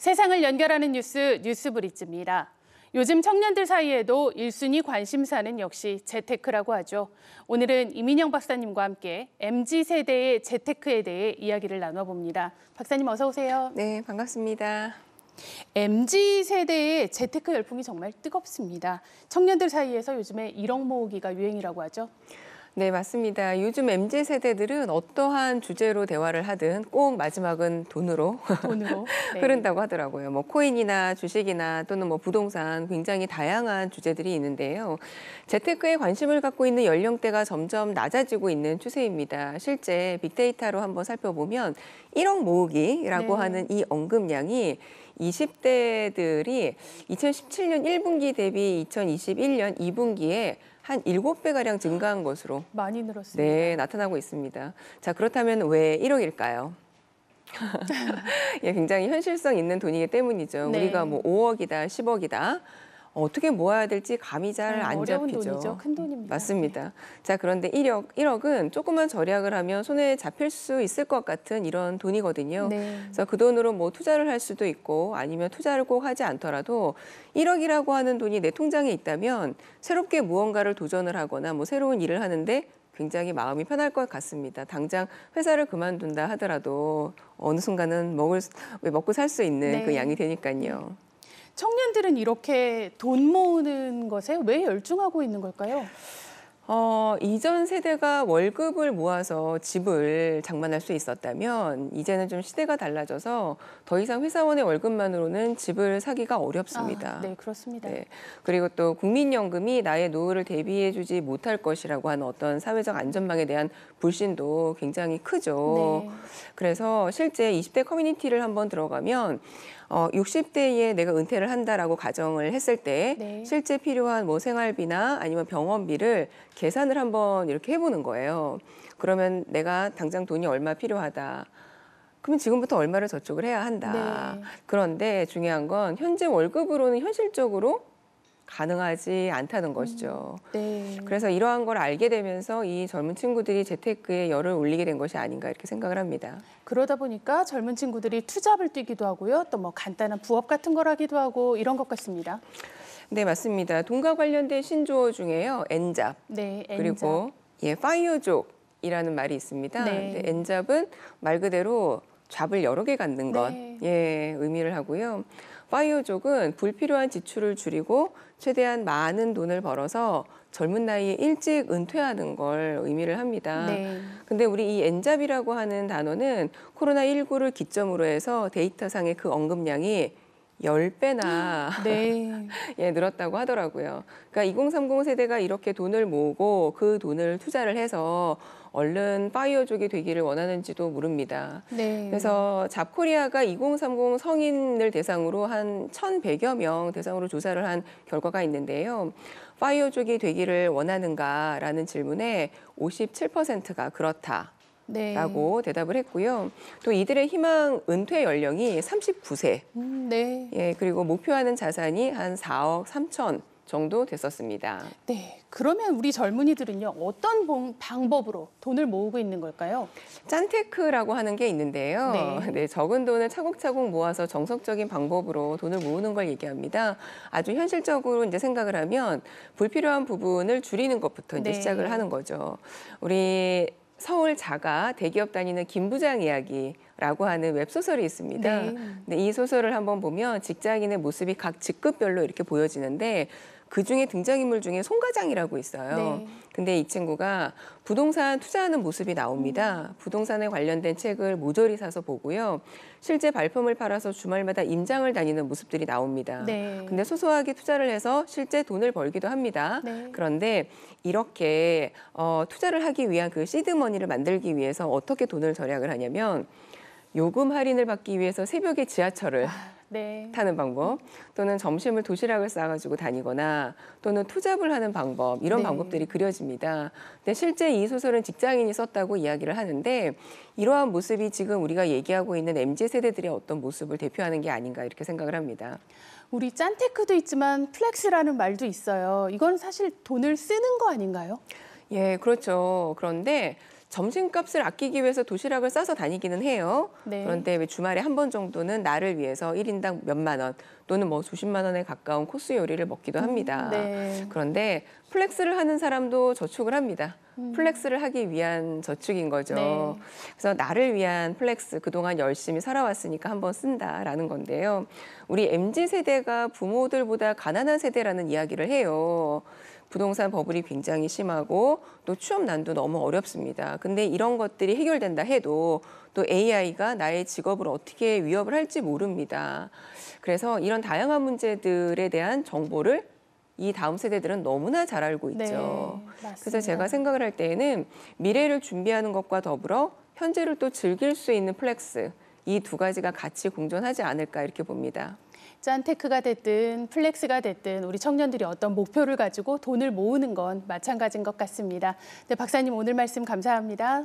세상을 연결하는 뉴스 뉴스브리지입니다. 요즘 청년들 사이에도 1순위 관심사는 역시 재테크라고 하죠. 오늘은 이민영 박사님과 함께 MZ세대의 재테크에 대해 이야기를 나눠봅니다. 박사님 어서 오세요. 네, 반갑습니다. MZ세대의 재테크 열풍이 정말 뜨겁습니다. 청년들 사이에서 요즘에 1억 모으기가 유행이라고 하죠. 네, 맞습니다. 요즘 MZ세대들은 어떠한 주제로 대화를 하든 꼭 마지막은 돈으로 네. 흐른다고 하더라고요. 뭐 코인이나 주식이나 또는 뭐 부동산 굉장히 다양한 주제들이 있는데요. 재테크에 관심을 갖고 있는 연령대가 점점 낮아지고 있는 추세입니다. 실제 빅데이터로 한번 살펴보면 1억 모으기라고 하는 이 언급량이 20대들이 2017년 1분기 대비 2021년 2분기에 한 7배가량 증가한 것으로 많이 늘었습니다. 네, 나타나고 있습니다. 자, 그렇다면 왜 1억일까요? 예, 굉장히 현실성 있는 돈이기 때문이죠. 네. 우리가 뭐 5억이다, 10억이다. 어떻게 모아야 될지 감이 잘 안 어려운 잡히죠. 돈이죠. 큰 돈입니다. 맞습니다. 네. 자, 그런데 1억은 조금만 절약을 하면 손에 잡힐 수 있을 것 같은 이런 돈이거든요. 네. 그래서 그 돈으로 뭐 투자를 할 수도 있고 아니면 투자를 꼭 하지 않더라도 1억이라고 하는 돈이 내 통장에 있다면 새롭게 무언가를 도전을 하거나 뭐 새로운 일을 하는데 굉장히 마음이 편할 것 같습니다. 당장 회사를 그만둔다 하더라도 어느 순간은 먹고 살 수 있는 그 양이 되니까요. 청년들은 이렇게 돈 모으는 것에 왜 열중하고 있는 걸까요? 이전 세대가 월급을 모아서 집을 장만할 수 있었다면 이제는 좀 시대가 달라져서 더 이상 회사원의 월급만으로는 집을 사기가 어렵습니다. 네, 그렇습니다. 네. 그리고 또 국민연금이 나의 노후를 대비해주지 못할 것이라고 하는 어떤 사회적 안전망에 대한 불신도 굉장히 크죠. 네. 그래서 실제 20대 커뮤니티를 한번 들어가면 60대에 내가 은퇴를 한다라고 가정을 했을 때 실제 필요한 뭐 생활비나 아니면 병원비를 계산을 한번 이렇게 해보는 거예요. 그러면 내가 당장 돈이 얼마 필요하다. 그러면 지금부터 얼마를 저축을 해야 한다. 네. 그런데 중요한 건 현재 월급으로는 현실적으로 가능하지 않다는 것이죠. 네. 그래서 이러한 걸 알게 되면서 이 젊은 친구들이 재테크에 열을 올리게 된 것이 아닌가 이렇게 생각을 합니다. 그러다 보니까 젊은 친구들이 투잡을 뛰기도 하고요. 또 뭐 간단한 부업 같은 걸 하기도 하고 이런 것 같습니다. 네, 맞습니다. 돈과 관련된 신조어 중에요. 엔잡. 네, 엔잡. 그리고 파이어족이라는 말이 있습니다. 네. 엔잡은 말 그대로 잡을 여러 개 갖는 것, 네. 의미를 하고요. 파이어족은 불필요한 지출을 줄이고 최대한 많은 돈을 벌어서 젊은 나이에 일찍 은퇴하는 걸 의미를 합니다. 네. 근데 우리 이 엔잡이라고 하는 단어는 코로나19를 기점으로 해서 데이터상의 그 언급량이 10배나 늘었다고 하더라고요. 그러니까 2030 세대가 이렇게 돈을 모으고 그 돈을 투자를 해서 얼른 파이어족이 되기를 원하는지도 모릅니다. 네. 그래서 잡코리아가 2030 성인을 대상으로 한 1,100여 명 대상으로 조사를 한 결과가 있는데요. 파이어족이 되기를 원하는가라는 질문에 57%가 그렇다. 라고 대답을 했고요. 또 이들의 희망 은퇴 연령이 39세. 예, 그리고 목표하는 자산이 한 4억 3천 정도 됐었습니다. 네, 그러면 우리 젊은이들은요, 어떤 방법으로 돈을 모으고 있는 걸까요? 짠테크라고 하는 게 있는데요. 네, 적은 돈을 차곡차곡 모아서 정석적인 방법으로 돈을 모으는 걸 얘기합니다. 아주 현실적으로 이제 생각을 하면 불필요한 부분을 줄이는 것부터 이제 시작을 하는 거죠. 우리 서울 자가 대기업 다니는 김 부장 이야기라고 하는 웹소설이 있습니다. 네, 이 소설을 한번 보면 직장인의 모습이 각 직급별로 이렇게 보여지는데 그중에 등장인물 중에 송 과장이라고 있어요. 근데 이 친구가 부동산 투자하는 모습이 나옵니다. 부동산에 관련된 책을 모조리 사서 보고요. 실제 발품을 팔아서 주말마다 임장을 다니는 모습들이 나옵니다. 근데 소소하게 투자를 해서 실제 돈을 벌기도 합니다. 그런데 이렇게 투자를 하기 위한 그 시드머니를 만들기 위해서 어떻게 돈을 절약을 하냐면 요금 할인을 받기 위해서 새벽에 지하철을 타는 방법, 또는 점심을 도시락을 싸가지고 다니거나 또는 투잡을 하는 방법, 이런 방법들이 그려집니다. 근데 실제 이 소설은 직장인이 썼다고 이야기를 하는데 이러한 모습이 지금 우리가 얘기하고 있는 MZ세대들의 어떤 모습을 대표하는 게 아닌가 이렇게 생각을 합니다. 우리 짠테크도 있지만 플렉스라는 말도 있어요. 이건 사실 돈을 쓰는 거 아닌가요? 예, 그렇죠. 그런데 점심값을 아끼기 위해서 도시락을 싸서 다니기는 해요. 네. 그런데 왜 주말에 한 번 정도는 나를 위해서 1인당 몇만 원 또는 뭐 수십만 원에 가까운 코스 요리를 먹기도 합니다. 네. 그런데 플렉스를 하는 사람도 저축을 합니다. 플렉스를 하기 위한 저축인 거죠. 네. 그래서 나를 위한 플렉스, 그동안 열심히 살아왔으니까 한번 쓴다라는 건데요. 우리 MZ세대가 부모들보다 가난한 세대라는 이야기를 해요. 부동산 버블이 굉장히 심하고 또 취업 난도 너무 어렵습니다. 근데 이런 것들이 해결된다 해도 또 AI가 나의 직업을 어떻게 위협을 할지 모릅니다. 그래서 이런 다양한 문제들에 대한 정보를 이 다음 세대들은 너무나 잘 알고 있죠. 네, 맞습니다. 그래서 제가 생각을 할 때에는 미래를 준비하는 것과 더불어 현재를 또 즐길 수 있는 플렉스, 이 두 가지가 같이 공존하지 않을까 이렇게 봅니다. 짠테크가 됐든 플렉스가 됐든 우리 청년들이 어떤 목표를 가지고 돈을 모으는 건 마찬가지인 것 같습니다. 네, 박사님 오늘 말씀 감사합니다.